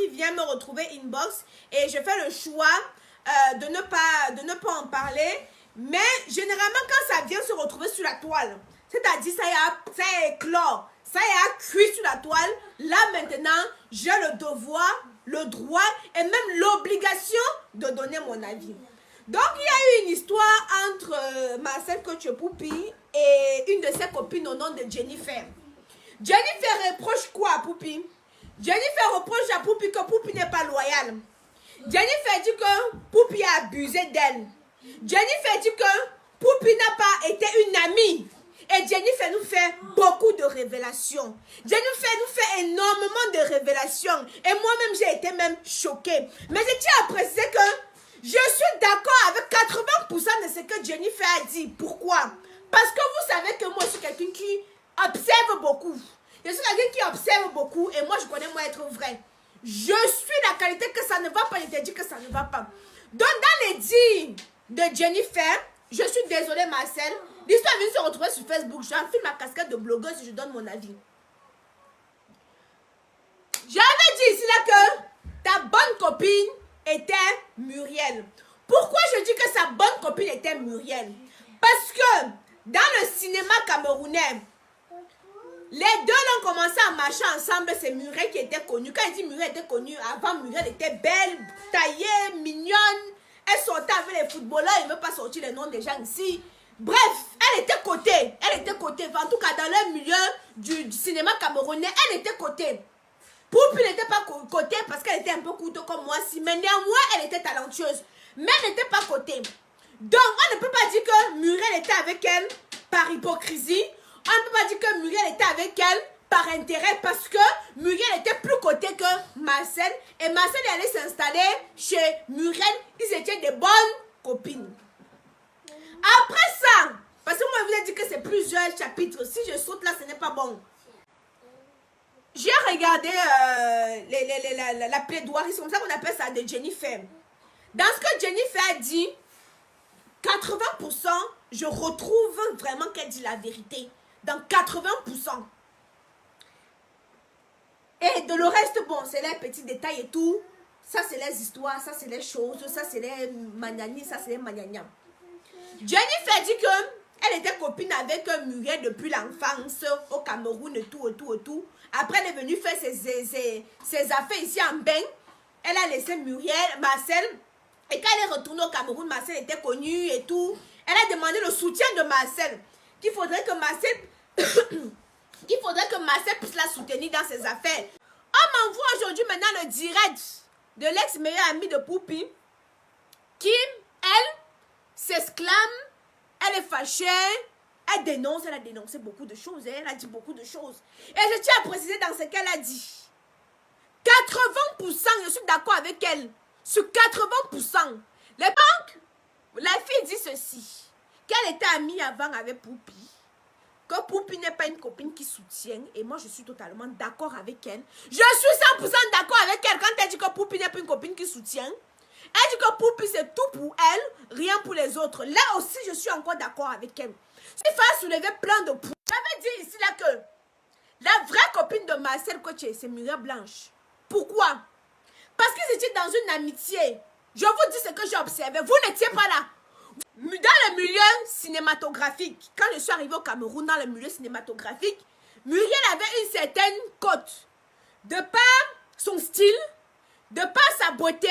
qui vient me retrouver inbox et je fais le choix de ne pas en parler. Mais généralement, quand ça vient se retrouver sur la toile, c'est-à-dire ça a éclore, ça a cuit sur la toile, là maintenant, j'ai le devoir, le droit et même l'obligation de donner mon avis. Donc, il y a eu une histoire entre Marcel Coach Poupi et une de ses copines au nom de Jennifer. Jennifer reproche quoi à Poupi? Jennifer reproche à Poupi que Poupi n'est pas loyal. Jennifer dit que Poupi a abusé d'elle. Jennifer dit que Poupi n'a pas été une amie. Et Jennifer nous fait beaucoup de révélations. Jennifer nous fait énormément de révélations. Et moi-même, j'ai été même choquée. Mais je tiens à préciser que je suis d'accord avec 80% de ce que Jennifer a dit. Pourquoi? Parce que vous savez que moi, je suis quelqu'un qui observe beaucoup. Je suis quelqu'un qui observe beaucoup et moi, je connais moi être vrai. Je suis la qualité que ça ne va pas, je te dis que ça ne va pas. Donc, dans les dires de Jennifer, je suis désolée, Marcel, l'histoire vient se retrouver sur Facebook. J'enfile ma casquette de blogueuse et je donne mon avis. J'avais dit ici là que ta bonne copine était Muriel. Pourquoi je dis que sa bonne copine était Muriel? Parce que dans le cinéma camerounais, les deux ont commencé à marcher ensemble. C'est Muriel qui était connue. Quand il dit Muriel était connue, avant Muriel était belle, taillée, mignonne. Elle sortait avec les footballeurs. Il ne veut pas sortir les noms des gens ici. Bref, elle était cotée. Elle était cotée. En tout cas, dans le milieu du cinéma camerounais, elle était cotée. Poupi n'était pas cotée parce qu'elle était un peu coûteuse comme moi. Mais néanmoins, elle était talentueuse. Mais elle n'était pas cotée. Donc, on ne peut pas dire que Muriel était avec elle par hypocrisie. On ne peut pas dire que Muriel était avec elle par intérêt parce que Muriel était plus cotée que Marcel. Et Marcel est allé s'installer chez Muriel. Ils étaient des bonnes copines. Après ça, parce que moi je vous ai dit que c'est plusieurs chapitres. Si je saute là, ce n'est pas bon. J'ai regardé la plaidoirie, c'est comme ça qu'on appelle ça, de Jennifer. Dans ce que Jennifer a dit, 80%, je retrouve vraiment qu'elle dit la vérité. Dans 80%. Et de le reste, bon, c'est les petits détails et tout. Ça, c'est les histoires, ça, c'est les choses, ça, c'est les magnani, ça, c'est les magnaniam. Jennifer dit qu'elle était copine avec Muriel depuis l'enfance au Cameroun et tout, et tout, et tout. Après, elle est venue faire ses affaires ici en Beng. Elle a laissé Muriel, Marcel. Et quand elle est retournée au Cameroun, Marcel était connue et tout. Elle a demandé le soutien de Marcel. Qu'il faudrait que Marcel puisse la soutenir dans ses affaires. On m'envoie aujourd'hui maintenant le direct de l'ex-meilleure amie de Poupi qui, elle, s'exclame, elle est fâchée, elle dénonce, elle a dénoncé beaucoup de choses, elle a dit beaucoup de choses. Et je tiens à préciser dans ce qu'elle a dit. 80%, je suis d'accord avec elle. Sur 80%. Les banques, la fille dit ceci, qu'elle était amie avant avec Poupi, que Poupi n'est pas une copine qui soutient, et moi je suis totalement d'accord avec elle. Je suis 100% d'accord avec elle quand elle dit que Poupi n'est pas une copine qui soutient. Elle dit que Poupi c'est tout pour elle, rien pour les autres. Là aussi je suis encore d'accord avec elle. Il faut soulever plein de points. J'avais dit ici là que la vraie copine de Marcel Coche, c'est Muriel Blanche. Pourquoi? Parce qu'ils étaient dans une amitié. Je vous dis ce que j'ai observé. Vous n'étiez pas là. Dans le milieu cinématographique, quand je suis arrivée au Cameroun, dans le milieu cinématographique, Muriel avait une certaine cote. De par son style, de par sa beauté,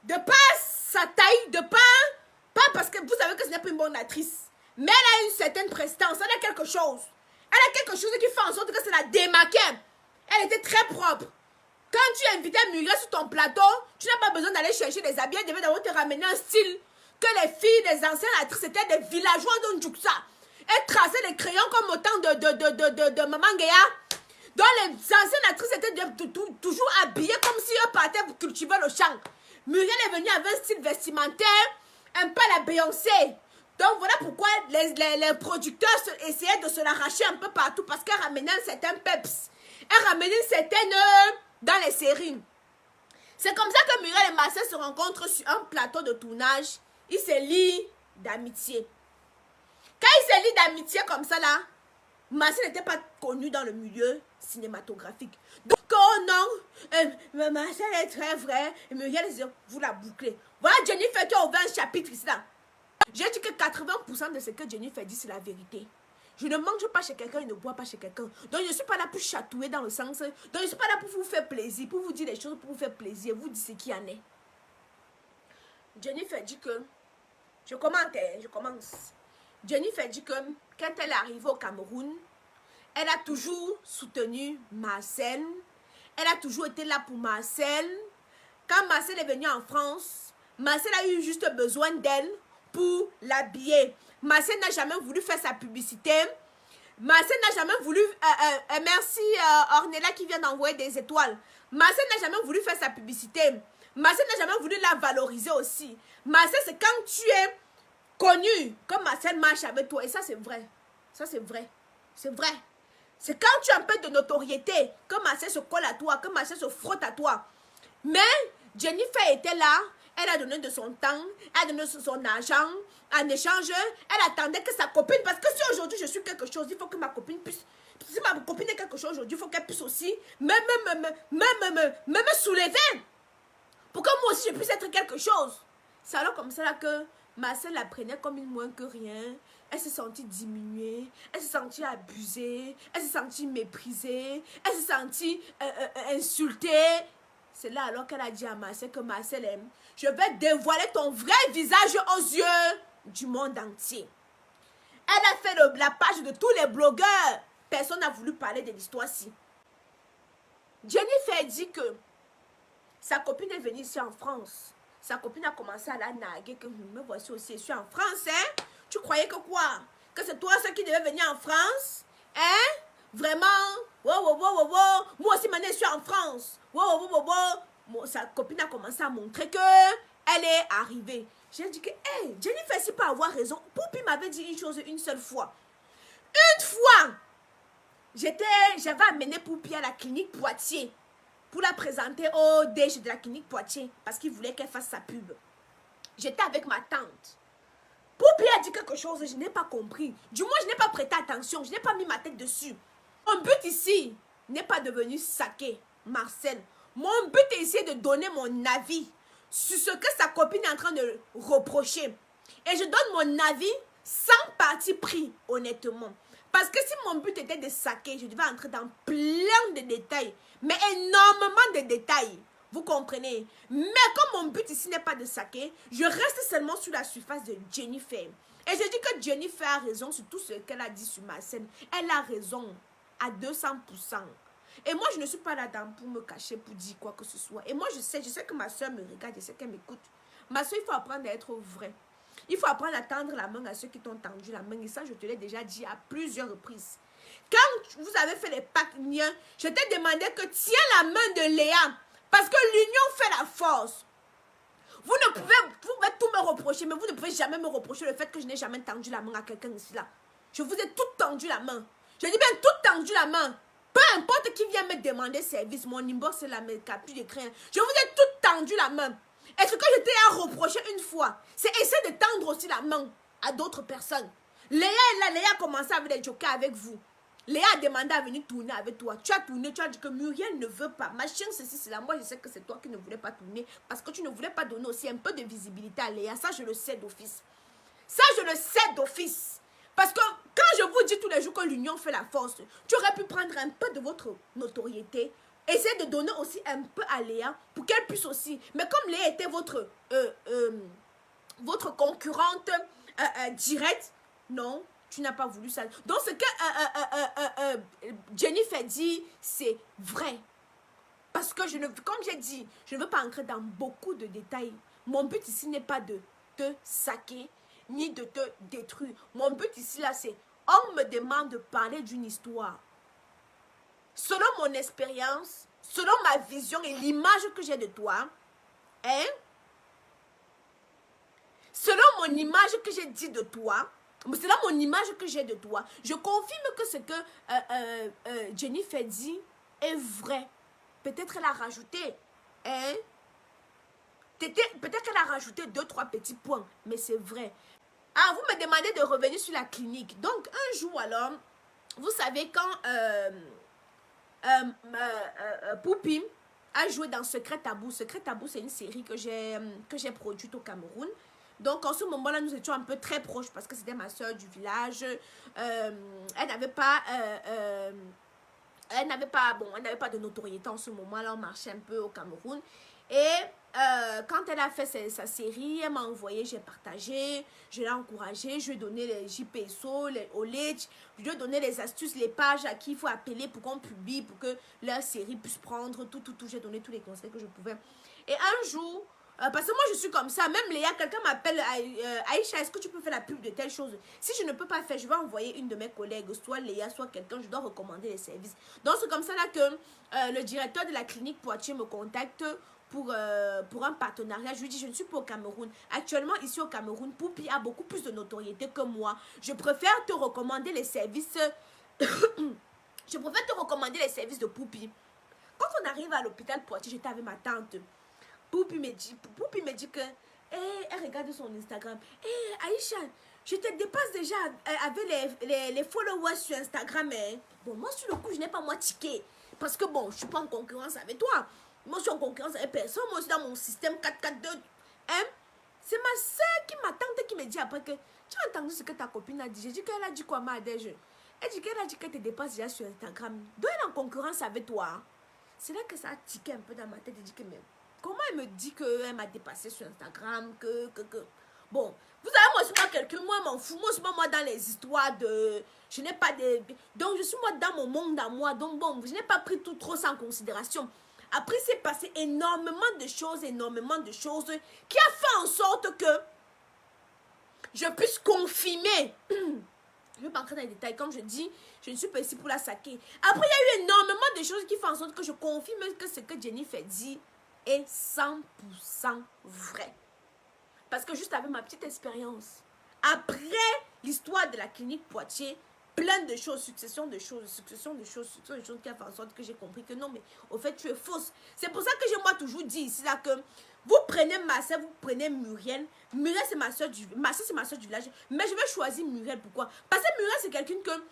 de par sa taille, de par... Pas parce que vous savez que ce n'est pas une bonne actrice. Mais elle a une certaine prestance. Elle a quelque chose. Elle a quelque chose qui fait en sorte que c'est la démarquait. Elle était très propre. Quand tu invitais Muriel sur ton plateau, tu n'as pas besoin d'aller chercher des habits. Elle devait d'abord te ramener un style que les filles, les anciennes actrices étaient des villageois de Ndjouksa. Elles traçaient les crayons comme autant de Maman Guéa. Donc les anciennes actrices étaient toujours habillées comme si elles partaient pour cultiver le champ. Muriel est venue avec un style vestimentaire, un peu à la Beyoncé. Donc voilà pourquoi les producteurs essayaient de se l'arracher un peu partout parce qu'elle ramenait un certain peps. Elle ramenait une certaine dans les séries. C'est comme ça que Muriel et Marcel se rencontrent sur un plateau de tournage. Ils se lient d'amitié. Quand ils se lient d'amitié comme ça là, Marcel n'était pas connu dans le milieu cinématographique. Donc, oh non, Marcel est très vrai. Et Muriel, vous la bouclez. Voilà Jennifer qui a ouvert un chapitre ici là. J'ai dit que 80% de ce que Jennifer dit, c'est la vérité. Je ne mange pas chez quelqu'un, je ne bois pas chez quelqu'un. Donc, je ne suis pas là pour chatouiller dans le sens. Donc, je ne suis pas là pour vous faire plaisir, pour vous dire les choses, pour vous faire plaisir. Vous dites ce qu'il y en est. Jennifer dit que... Je commence. Jennifer dit que quand elle est arrivée au Cameroun, elle a toujours soutenu Marcel. Elle a toujours été là pour Marcel. Quand Marcel est venu en France, Marcel a eu juste besoin d'elle pour l'habiller. Marcel n'a jamais voulu faire sa publicité. Marcel n'a jamais voulu... merci Ornella qui vient d'envoyer des étoiles. Marcel n'a jamais voulu faire sa publicité. Marcel n'a jamais voulu la valoriser aussi. Marcel, c'est quand tu es connu, comme Marcel marche avec toi. Et ça, c'est vrai. Ça, c'est vrai. C'est vrai. C'est quand tu as un peu de notoriété, que Marcel se colle à toi, que Marcel se frotte à toi. Mais Jennifer était là. Elle a donné de son temps, elle a donné de son argent. En échange, elle attendait que sa copine, parce que si aujourd'hui je suis quelque chose, il faut que ma copine puisse. Si ma copine est quelque chose aujourd'hui, il faut qu'elle puisse aussi me soulever. Pour que moi aussi je puisse être quelque chose. C'est alors comme ça là que Marcel la prenait comme une moins que rien. Elle s'est sentie diminuée, elle s'est sentie abusée, elle s'est sentie méprisée, elle s'est sentie insultée. C'est là alors qu'elle a dit à Marcel que Marcel aime. Je vais dévoiler ton vrai visage aux yeux du monde entier. Elle a fait la page de tous les blogueurs. Personne n'a voulu parler de l'histoire-ci. Jennifer dit que sa copine est venue ici en France. Sa copine a commencé à la narguer que me voici aussi, je suis en France, hein? Tu croyais que quoi? Que c'est toi seul qui devait venir en France? Hein? Vraiment? Wow. Moi aussi maintenant je suis en France. Wow. Sa copine a commencé à montrer que elle est arrivée. J'ai dit que, hey, Jennifer, si pas avoir raison. Poupi m'avait dit une chose une seule fois. Une fois, j'avais amené Poupi à la clinique Poitiers pour la présenter au DG de la clinique Poitiers parce qu'il voulait qu'elle fasse sa pub. J'étais avec ma tante. Poupi a dit quelque chose, je n'ai pas compris. Du moins, je n'ai pas prêté attention, je n'ai pas mis ma tête dessus. Mon but ici n'est pas de venir saquer Marcel. Mon but ici est de donner mon avis sur ce que sa copine est en train de reprocher. Et je donne mon avis sans parti pris, honnêtement. Parce que si mon but était de saquer, je devais entrer dans plein de détails. Mais énormément de détails. Vous comprenez? Mais comme mon but ici n'est pas de saquer, je reste seulement sur la surface de Jennifer. Et je dis que Jennifer a raison sur tout ce qu'elle a dit sur ma scène. Elle a raison à 200%. Et moi, je ne suis pas là-dedans pour me cacher, pour dire quoi que ce soit. Et moi, je sais que ma soeur me regarde, je sais qu'elle m'écoute. Ma soeur, il faut apprendre à être vrai. Il faut apprendre à tendre la main à ceux qui t'ont tendu la main. Et ça, je te l'ai déjà dit à plusieurs reprises. Quand vous avez fait les pactes liens, je t'ai demandé que tiens la main de Léa. Parce que l'union fait la force. Vous pouvez tout me reprocher, mais vous ne pouvez jamais me reprocher le fait que je n'ai jamais tendu la main à quelqu'un ici là. Je vous ai tout tendu la main. Je dis bien tout tendu la main. Peu importe qui vient me demander service, mon inbox c'est la capture d'écran. Je vous ai tout tendu la main. Et ce que je t'ai à reprocher une fois, c'est essayer de tendre aussi la main à d'autres personnes. Léa est là, Léa a commencé avec les jokers avec vous. Léa a demandé à venir tourner avec toi. Tu as tourné, tu as dit que Muriel ne veut pas. Ma chienne, ceci, c'est là. Moi, je sais que c'est toi qui ne voulais pas tourner parce que tu ne voulais pas donner aussi un peu de visibilité à Léa. Ça, je le sais d'office. Ça, je le sais d'office. Parce que quand je vous dis tous les jours que l'union fait la force, tu aurais pu prendre un peu de votre notoriété, essayer de donner aussi un peu à Léa pour qu'elle puisse aussi. Mais comme Léa était votre concurrente directe, non. Tu n'as pas voulu ça. Donc, ce que Jennifer dit, c'est vrai. Parce que, comme j'ai dit, je ne veux pas entrer dans beaucoup de détails. Mon but ici n'est pas de te saquer, ni de te détruire. Mon but ici, là, c'est, on me demande de parler d'une histoire. Selon mon expérience, selon ma vision et l'image que j'ai de toi, hein, selon mon image que j'ai dit de toi, c'est là mon image que j'ai de toi. Je confirme que ce que Jennifer dit est vrai. Peut-être elle a rajouté. Hein? Peut-être qu'elle a rajouté 2-3 petits points. Mais c'est vrai. Ah, vous me demandez de revenir sur la clinique. Donc, un jour alors, vous savez, quand Poupi a joué dans Secret Tabou. Secret Tabou, c'est une série que j'ai produite au Cameroun. Donc, en ce moment-là, nous étions un peu très proches parce que c'était ma soeur du village. Elle n'avait pas... elle n'avait pas de notoriété en ce moment-là. On marchait un peu au Cameroun. Et quand elle a fait sa série, elle m'a envoyé, j'ai partagé, je l'ai encouragé, je lui ai donné les JPSO, les OLED, je lui ai donné les astuces, les pages à qui il faut appeler pour qu'on publie, pour que leur série puisse prendre tout. J'ai donné tous les conseils que je pouvais. Et un jour, parce que moi je suis comme ça, même Léa, quelqu'un m'appelle, Aïcha, est-ce que tu peux faire la pub de telle chose? Si je ne peux pas faire, je vais envoyer une de mes collègues, soit Léa, soit quelqu'un, je dois recommander les services. Donc c'est comme ça là que le directeur de la clinique Poitiers me contacte pour un partenariat. Je lui dis, je ne suis pas au Cameroun. Actuellement, ici au Cameroun, Poupi a beaucoup plus de notoriété que moi. Je préfère te recommander les services. Je préfère te recommander les services de Poupi. Quand on arrive à l'hôpital Poitiers, j'étais avec ma tante. Poupi me dit que, elle regarde son Instagram. Aïcha, je te dépasse déjà avec les followers sur Instagram. Hein. Bon, moi, sur le coup, je n'ai pas moi tiqué. Parce que bon, je ne suis pas en concurrence avec toi. Moi, je suis en concurrence avec personne. Moi, je suis dans mon système 442. Hein? C'est ma soeur qui m'attend, qui me dit après que tu as entendu ce que ta copine a dit. J'ai dit qu'elle a dit quoi, ma Adège? Elle dit qu'elle a dit qu'elle te dépasse déjà sur Instagram. Donc, elle est en concurrence avec toi. C'est là que ça a tiqué un peu dans ma tête. Elle dit que même, comment elle me dit qu'elle m'a dépassé sur Instagram, Bon, vous savez, moi, je suis pas quelqu'un, moi, je m'en fous. Moi, je suis pas moi dans les histoires de... Je n'ai pas de... Donc, je suis moi dans mon monde à moi. Donc, bon, je n'ai pas pris tout trop ça en considération. Après, c'est passé énormément de choses qui a fait en sorte que je puisse confirmer. Je ne vais pas entrer dans les détails. Comme je dis, je ne suis pas ici pour la saquer. Après, il y a eu énormément de choses qui font en sorte que je confirme que ce que Jennifer dit est 100% vrai. Parce que juste avec ma petite expérience, après l'histoire de la clinique Poitiers, plein de choses, succession de choses qui a fait en sorte que j'ai compris que non, mais au fait, tu es fausse. C'est pour ça que j'ai moi toujours dit ici, là, que vous prenez ma soeur, vous prenez Muriel. Muriel, c'est ma soeur du village. Mais je vais choisir Muriel. Pourquoi? Parce que Muriel, c'est quelqu'un que,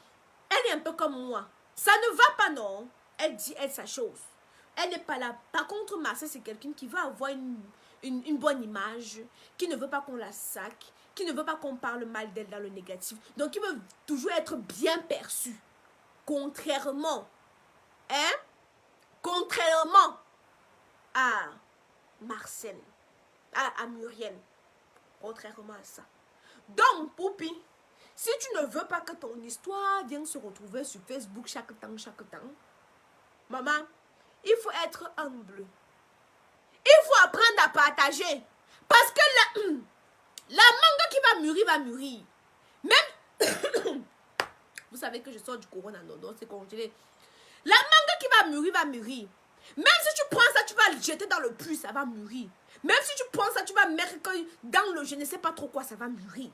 elle est un peu comme moi. Ça ne va pas, non. Elle dit, elle, sa chose. Elle n'est pas là. Par contre, Marcel, c'est quelqu'un qui va avoir une bonne image, qui ne veut pas qu'on la saque, qui ne veut pas qu'on parle mal d'elle dans le négatif. Donc, il veut toujours être bien perçu. Contrairement, contrairement à Marcel, à Muriel. Contrairement à ça. Donc, Poupi, si tu ne veux pas que ton histoire vienne se retrouver sur Facebook chaque temps, maman, il faut être humble. Il faut apprendre à partager. Parce que la mangue qui va mûrir. Même, vous savez que je sors du corona, non, c'est congelé. La mangue qui va mûrir. Même si tu prends ça, tu vas le jeter dans le puits, ça va mûrir. Même si tu prends ça, tu vas mettre dans le je ne sais pas trop quoi, ça va mûrir.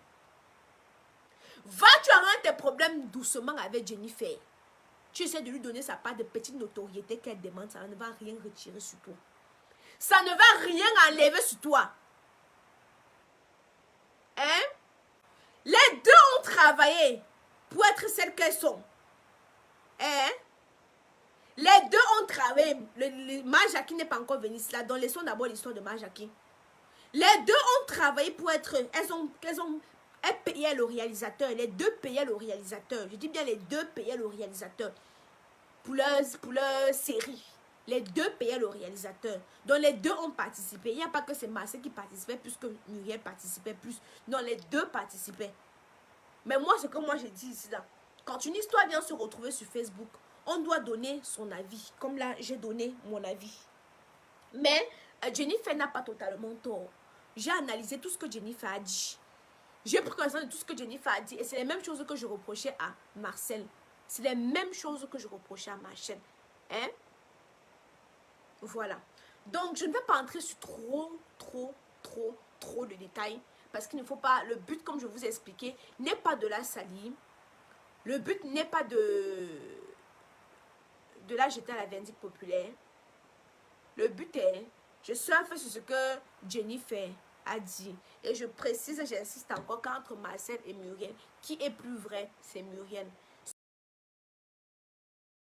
Va, tu arrêtes tes problèmes doucement avec Jennifer. Tu essaies de lui donner sa part de petite notoriété qu'elle demande, ça ne va rien retirer sur toi. Ça ne va rien enlever sur toi. Hein? Les deux ont travaillé pour être celles qu'elles sont. Hein? Les deux ont travaillé. Majaki n'est pas encore venu là. Donc, laissons d'abord l'histoire de Majaki. Les deux ont travaillé pour être... Elles payaient le réalisateur. Les deux payaient le réalisateur. Je dis bien les deux payaient le réalisateur. Pour leur série. Les deux payaient le réalisateur. Donc, les deux ont participé. Il n'y a pas que c'est Marcel qui participait plus que Muriel participait plus. Non, les deux participaient. Mais moi, ce que moi j'ai dit ici, là, quand une histoire vient se retrouver sur Facebook, on doit donner son avis. Comme là, j'ai donné mon avis. Mais Jennifer n'a pas totalement tort. J'ai analysé tout ce que Jennifer a dit. J'ai pris connaissance de tout ce que Jennifer a dit. Et c'est les mêmes choses que je reprochais à Marcel. C'est les mêmes choses que je reprochais à Marcel. Hein? Voilà. Donc, je ne vais pas entrer sur trop de détails. Parce qu'il ne faut pas... Le but, comme je vous ai expliqué, n'est pas de la salir. Le but n'est pas de la jeter à la vindicte populaire. Le but est... Je surfe sur ce que Jennifer a dit. Et je précise, j'insiste encore qu'entre Marcel et Muriel, qui est plus vrai, c'est Muriel.